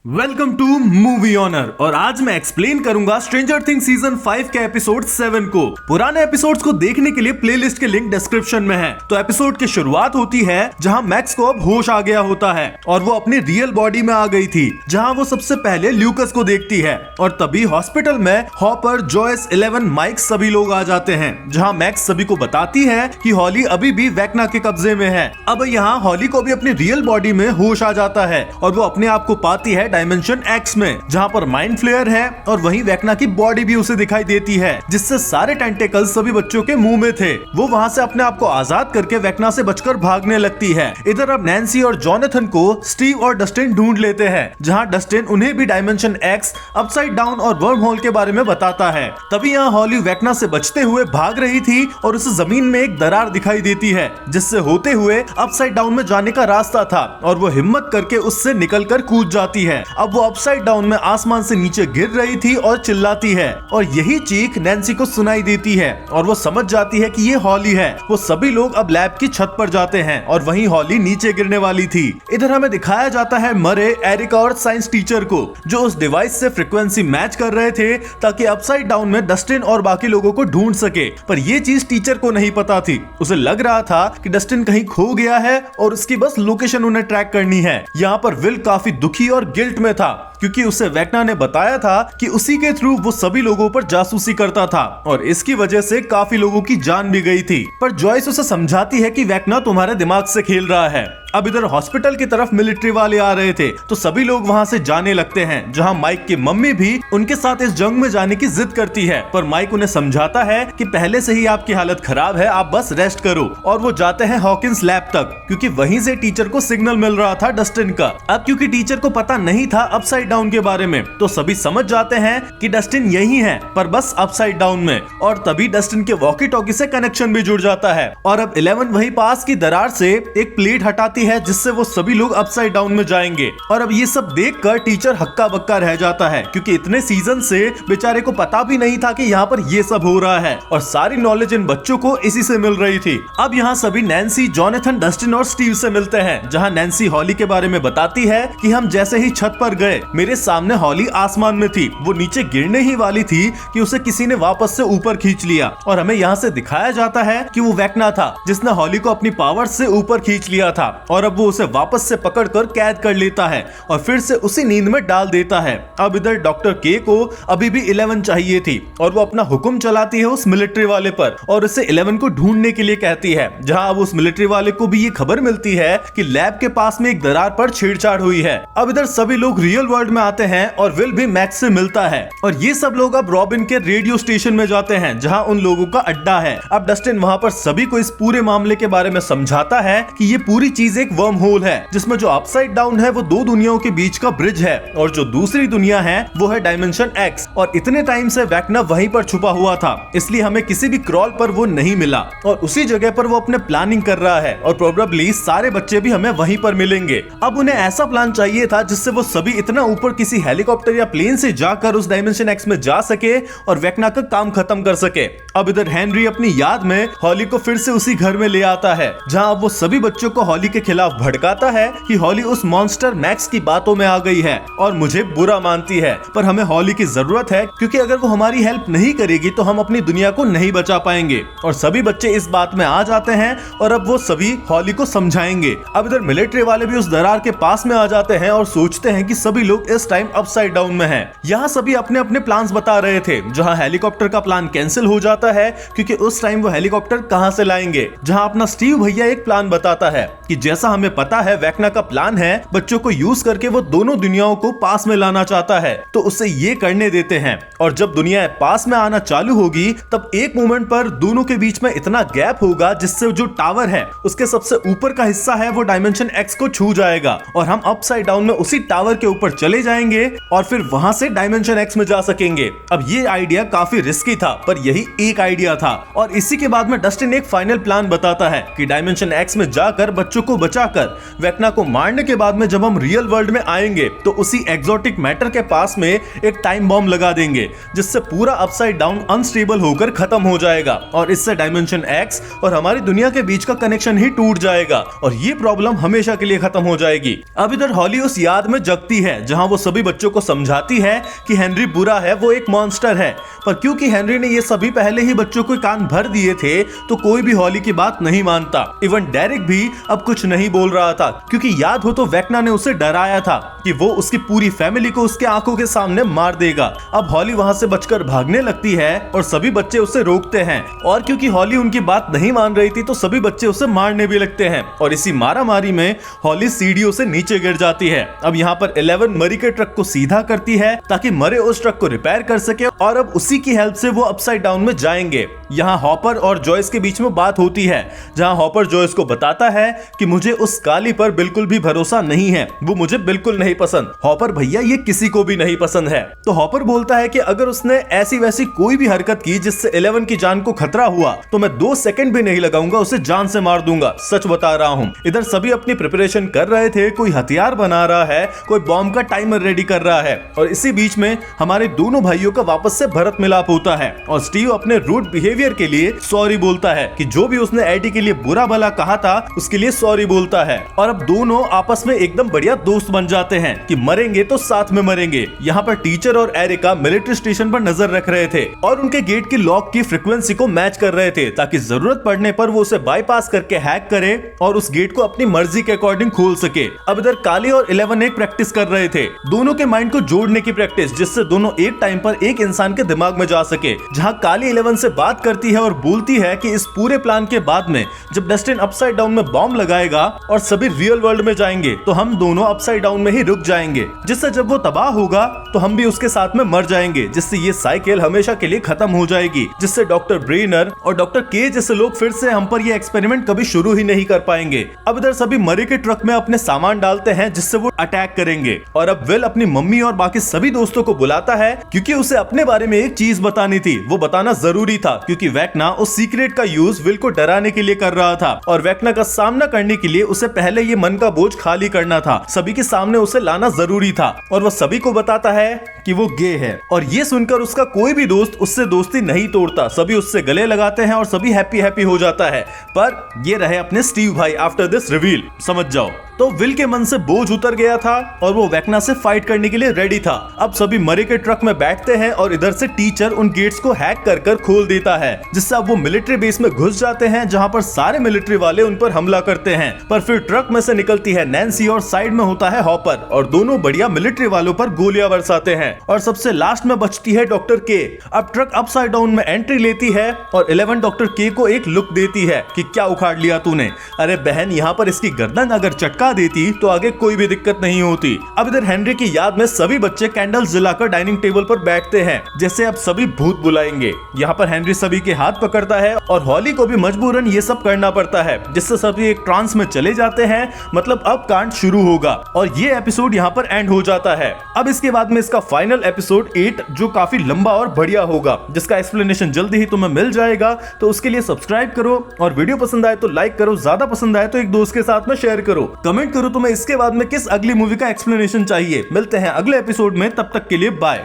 Welcome two movie honour. और आज मैं एक्सप्लेन करूंगा स्ट्रेंजर थिंग्स सीजन 5 के एपिसोड 7 को। पुराने एपिसोड्स को देखने के लिए प्लेलिस्ट के लिंक डिस्क्रिप्शन में है। तो एपिसोड की शुरुआत होती है जहां मैक्स को अब होश आ गया होता है और वो अपनी रियल बॉडी में आ गई थी, जहां वो सबसे पहले ल्यूकस को देखती है। और तभी हॉस्पिटल में हॉपर, जॉयस, 11, माइक सभी लोग आ जाते हैं, जहां मैक्स सभी को बताती है कि हॉली अभी भी वेक्ना के कब्जे में है। अब यहाँ हॉली को भी अपनी रियल बॉडी में होश आ जाता है और वो अपने आप को पाती है डायमेंशन एक्स में, जहां पर माइंड फ्लेयर है और वहीं वेक्ना की बॉडी भी उसे दिखाई देती है, जिससे सारे टेंटेकल्स सभी बच्चों के मुंह में थे। वो वहां से अपने आप को आजाद करके वेक्ना से बचकर भागने लगती है। इधर अब नैन्सी और जॉनथन को स्टीव और डस्टिन ढूंढ लेते हैं, जहां डस्टिन उन्हें भी डायमेंशन एक्स, अपसाइड डाउन और वर्म होल के बारे में बताता है। तभी यहाँ हॉली वेक्ना से बचते हुए भाग रही थी और उसे जमीन में एक दरार दिखाई देती है, जिससे होते हुए अपसाइड डाउन में जाने का रास्ता था और वो हिम्मत करके उससे निकलकर कूद जाती है। अब वो अपसाइड डाउन में आसमान से नीचे गिर रही थी और चिल्लाती है और यही चीख नैन्सी को सुनाई देती है और वो समझ जाती है कि ये हॉली है। वो सभी लोग अब लैब की छत पर जाते हैं और वहीं हॉली नीचे गिरने वाली थी। इधर हमें दिखाया जाता है मरे, एरिका और साइंस टीचर को, जो उस डिवाइस से फ्रीक्वेंसी मैच कर रहे थे ताकि अपसाइड डाउन में डस्टिन और बाकी लोगों को ढूंढ सके। पर ये चीज टीचर को नहीं पता थी। उसे लग रहा था कि डस्टिन कहीं खो गया है और उसकी बस लोकेशन उन्हें ट्रैक करनी है। यहाँ पर विल काफी दुखी और गिल्ट में था, क्योंकि उसे वेक्ना ने बताया था कि उसी के थ्रू वो सभी लोगों पर जासूसी करता था और इसकी वजह से काफी लोगों की जान भी गई थी। पर जॉयस उसे समझाती है कि वेक्ना तुम्हारे दिमाग से खेल रहा है। अब इधर हॉस्पिटल की तरफ मिलिट्री वाले आ रहे थे, तो सभी लोग वहां से जाने लगते हैं, जहां माइक की मम्मी भी उनके साथ इस जंग में जाने की जिद करती है। पर माइक उन्हें समझाता है कि पहले से ही आपकी हालत खराब है, आप बस रेस्ट करो। और वो जाते हैं हॉकिंस लैब तक, क्योंकि वहीं से टीचर को सिग्नल मिल रहा था डस्टिन का। अब क्योंकि टीचर को पता नहीं था अपसाइड डाउन के बारे में, तो सभी समझ जाते हैं कि डस्टिन यही है, पर बस अपसाइड डाउन में। और तभी डस्टिन के वॉकी टॉकी से कनेक्शन भी जुड़ जाता है और अब 11 वही पास की दरार से एक प्लेट हटाती है, जिससे वो सभी लोग अपसाइड डाउन में जाएंगे। और अब ये सब देखकर टीचर हक्का बक्का रह जाता है, क्योंकि इतने सीजन से बेचारे को पता भी नहीं था कि यहाँ पर ये सब हो रहा है और सारी नॉलेज इन बच्चों को इसी से मिल रही थी। अब यहाँ सभी नैन्सी, जॉनथन, डस्टिन और स्टीव से मिलते हैं, जहाँ नैन्सी हॉली के बारे में बताती है कि हम जैसे ही छत पर गए, मेरे सामने हॉली आसमान में थी। वो नीचे गिरने ही वाली थी कि उसे किसी ने वापस से ऊपर खींच लिया। और हमें यहाँ से दिखाया जाता है कि वो वेक्ना था जिसने हॉली को अपनी पावर से ऊपर खींच लिया था और अब वो उसे वापस से पकड़कर कैद कर लेता है और फिर से उसी नींद में डाल देता है। अब इधर डॉक्टर के को अभी भी 11 चाहिए थी और वो अपना हुक्म चलाती है उस मिलिट्री वाले पर और उसे 11 को ढूंढने के लिए कहती है, जहां अब उस मिलिट्री वाले को भी ये खबर मिलती है कि लैब के पास में एक दरार पर छेड़छाड़ हुई है। अब इधर सभी लोग रियल वर्ल्ड में आते हैं और विल भी मैक्स से मिलता है और ये सब लोग अब रॉबिन के रेडियो स्टेशन में जाते हैं, जहां उन लोगों का अड्डा है। अब डस्टिन वहां पर सभी को इस पूरे मामले के बारे में समझाता है कि ये पूरी चीज एक वर्म होल है, जिसमें जो अपसाइड डाउन है वो दो दुनियाओं के बीच का ब्रिज है और जो दूसरी दुनिया है वो है डायमेंशन एक्स। और इतने टाइम से वेक्ना वहीं पर छुपा हुआ था, इसलिए हमें किसी भी क्रॉल पर वो नहीं मिला और उसी जगह पर वो अपने प्लानिंग कर रहा है और प्रोबेबली सारे बच्चे भी हमें वहीं पर मिलेंगे। अब उन्हें ऐसा प्लान चाहिए था जिससे वो सभी इतना ऊपर किसी हेलीकॉप्टर या प्लेन से जाकर उस डायमेंशन एक्स में जा सके और वेक्ना का काम खत्म कर सके। अब इधर हेनरी अपनी याद में हॉली को फिर से उसी घर में ले आता है, जहां वो सभी बच्चों को हॉली के खिलाफ भड़काता है कि हॉली उस मॉन्स्टर मैक्स की बातों में आ गई है और मुझे बुरा मानती है, पर हमें हॉली की जरूरत है, क्योंकि अगर वो हमारी हेल्प नहीं करेगी तो हम अपनी दुनिया को नहीं बचा पाएंगे। और सभी बच्चे इस बात में आ जाते हैं और अब वो सभी हॉली को समझाएंगे। अब इधर मिलिट्री वाले भी उस दरार के पास में आ जाते हैं और सोचते हैं कि सभी लोग इस टाइम अपसाइड डाउन में हैं। यहाँ सभी अपने अपने प्लान्स बता रहे थे, जहाँ हेलीकॉप्टर का प्लान कैंसिल हो जाता है, क्योंकि उस टाइम वो हेलीकॉप्टर कहाँ से लाएंगे। जहाँ अपना स्टीव भैया एक प्लान बताता है कि जैसा हमें पता है वेक्ना का प्लान है बच्चों को यूज करके वो दोनों दुनियाओं को पास में लाना चाहता है, तो उसे ये करने देते हैं। और जब दुनिया पास में आना चालू होगी तब एक मोमेंट पर दोनों के बीच में इतना गैप होगा जिससे जो टावर है उसके सबसे ऊपर का हिस्सा है वो डायमेंशन एक्स को छू जाएगा और हम अपसाइड डाउन में उसी टावर के ऊपर चले जाएंगे और फिर वहां से डायमेंशन एक्स में जा सकेंगे। अब ये आइडिया काफी रिस्की था, पर यही एक आइडिया था। और इसी के बाद में डस्टिन एक फाइनल प्लान बताता है कि डायमेंशन एक्स में जाकर बच्चों को बचाकर वेक्ना को मारने के बाद में जब हम रियल वर्ल्ड में आएंगे तो उसी एक्सोटिक मैटर के पास में एक टाइम बॉम्ब लगा देंगे जिससे पूरा अपसाइड डाउन अनस्टेबल होकर खत्म हो जाएगा और इससे डायमेंशन एक्स और हमारी दुनिया के बीच का कनेक्शन ही टूट जाएगा और ये प्रॉब्लम हमेशा के लिए खत्म हो जाएगी। अब इधर हॉली उस याद में जगती है जहां वो सभी बच्चों को समझाती है कि हेनरी बुरा है, वो एक मॉन्स्टर है, पर क्योंकि हेनरी ने ये सभी पहले ही बच्चों को कान भर दिए थे तो कोई भी हॉली की बात नहीं मानता। इवन डेरिक भी अब कुछ नहीं बोल रहा था क्योंकि याद हो तो वेक्ना ने उसे डराया था कि वो उसकी पूरी फैमिली को उसके आंखों के सामने मार देगा। अब हॉली वहां से बचकर भागने लगती है और सभी बच्चे उसे रोकते हैं और क्योंकि हॉली उनकी बात नहीं मान रही थी तो सभी बच्चे उसे मारने भी लगते हैं और इसी मारामारी में हॉली सीढ़ियों से नीचे गिर जाती है। अब यहाँ पर 11 मरी के ट्रक को सीधा करती है ताकि मरे उस ट्रक को रिपेयर कर सके और अब उसी की हेल्प से वो अपसाइड डाउन में जाएंगे। यहाँ हॉपर और जॉयस के बीच में बात होती है जहाँ हॉपर जॉयस को बताता है कि मुझे उस काली पर बिल्कुल भी भरोसा नहीं है, वो मुझे बिल्कुल नहीं पसंद। हॉपर भैया ये किसी को भी नहीं पसंद है। तो हॉपर बोलता है कि अगर उसने ऐसी वैसी कोई भी हरकत की जिससे 11 की जान को खतरा हुआ तो मैं 2 सेकंड भी नहीं लगाऊंगा, उसे जान से मार दूंगा, सच बता रहा हूँ। इधर सभी अपनी प्रिपरेशन कर रहे थे, कोई हथियार बना रहा है, कोई बॉम्ब का टाइमर रेडी कर रहा है और इसी बीच में हमारे दोनों भाइयों का वापस से भरत मिलाप होता है और स्टीव अपने रूड बिहेवियर के लिए सॉरी बोलता है कि जो भी उसने एडी के लिए बुरा भला कहा था उसके लिए सॉरी बोलता है और अब दोनों आपस में एकदम बढ़िया दोस्त बन जाते हैं कि मरेंगे तो साथ में मरेंगे। यहाँ पर टीचर और एरिका मिलिट्री स्टेशन पर नजर रख रहे थे और उनके गेट की लॉक की फ्रीक्वेंसी को मैच कर रहे थे ताकि जरूरत पड़ने पर वो उसे बाईपास करके हैक करे और उस गेट को अपनी मर्जी के अकॉर्डिंग खोल सके। अब इधर काली और 11 एक प्रैक्टिस कर रहे थे, दोनों के माइंड को जोड़ने की प्रैक्टिस, जिससे दोनों एक टाइम पर एक इंसान के दिमाग में जा सके। जहाँ काली 11 से बात करती है और बोलती है कि इस पूरे प्लान के बाद में जब डस्टिन अपसाइड डाउन में बॉम्ब लगाएगा और सभी रियल वर्ल्ड में जाएंगे तो हम दोनों अपसाइड डाउन में ही रुक जाएंगे, जिससे जब वो तबाह होगा तो हम भी उसके साथ में मर जाएंगे, जिससे ये साइकिल हमेशा के लिए खत्म हो जाएगी, जिससे डॉक्टर ब्रेनर और डॉक्टर के जैसे लोग फिर से हम पर ये एक्सपेरिमेंट कभी शुरू ही नहीं कर पाएंगे। अब इधर सभी मरी के ट्रक में अपने सामान डालते हैं जिससे वो अटैक करेंगे और अब विल अपनी मम्मी और बाकी सभी दोस्तों को बुलाता है क्योंकि उसे अपने बारे में एक चीज बतानी थी, वो बताना जरूरी था क्योंकि वेक्ना उस सीक्रेट का यूज विल को डराने के लिए कर रहा था और वेक्ना का सामना करने के लिए उसे पहले ये मन का बोझ खाली करना था, सभी के सामने उसे लाना जरूरी था और वो सभी को बताता है कि वो गे है और ये सुनकर उसका कोई भी दोस्त उससे दोस्ती नहीं तोड़ता, सभी उससे गले लगाते हैं और सभी हैप्पी हो जाता है। पर ये रहे अपने स्टीव भाई आफ्टर दिस रिवील, समझ जाओ। तो विल के मन से बोझ उतर गया था और वो वेक्ना से फाइट करने के लिए रेडी था। अब सभी मरी के ट्रक में बैठते हैं और इधर से टीचर उन गेट्स को हैक कर खोल देता है, जिससे अब वो मिलिट्री बेस में घुस जाते हैं जहां पर सारे मिलिट्री वाले उन पर हमला करते हैं। पर फिर ट्रक में से निकलती है नैन्सी और साइड में होता है हॉपर और दोनों बढ़िया मिलिट्री वालों पर गोलियां बरसाते हैं और सबसे लास्ट में बचती है डॉक्टर के। अब ट्रक अपसाइड डाउन में एंट्री लेती है और 11 डॉक्टर के को एक लुक देती है कि क्या उखाड़ लिया तूने, अरे बहन यहाँ पर इसकी गर्दन अगर चटका देती तो आगे कोई भी दिक्कत नहीं होती। अब इधर हेनरी की याद में सभी बच्चे कैंडल्स जलाकर डाइनिंग टेबल पर बैठते हैं जैसे अब सभी भूत बुलाएंगे। यहाँ पर हेनरी सभी के हाथ पकड़ता है और हॉली को भी मजबूरन ये सब करना पड़ता है, जिससे सभी एक ट्रांस में चले जाते हैं। मतलब अब कांड शुरू होगा और ये एपिसोड यहाँ पर एंड हो जाता है। अब इसके बाद में इसका फाइनल एपिसोड 8 जो काफी लंबा और बढ़िया होगा, जिसका एक्सप्लेनेशन जल्दी ही तुम्हें मिल जाएगा, तो उसके लिए सब्सक्राइब करो और वीडियो पसंद आए तो लाइक करो, ज्यादा पसंद आए तो एक दोस्त के साथ में शेयर करो, कमेंट करो तुम्हें इसके बाद में किस अगली मूवी का एक्सप्लेनेशन चाहिए। मिलते हैं अगले एपिसोड में, तब तक के लिए बाय।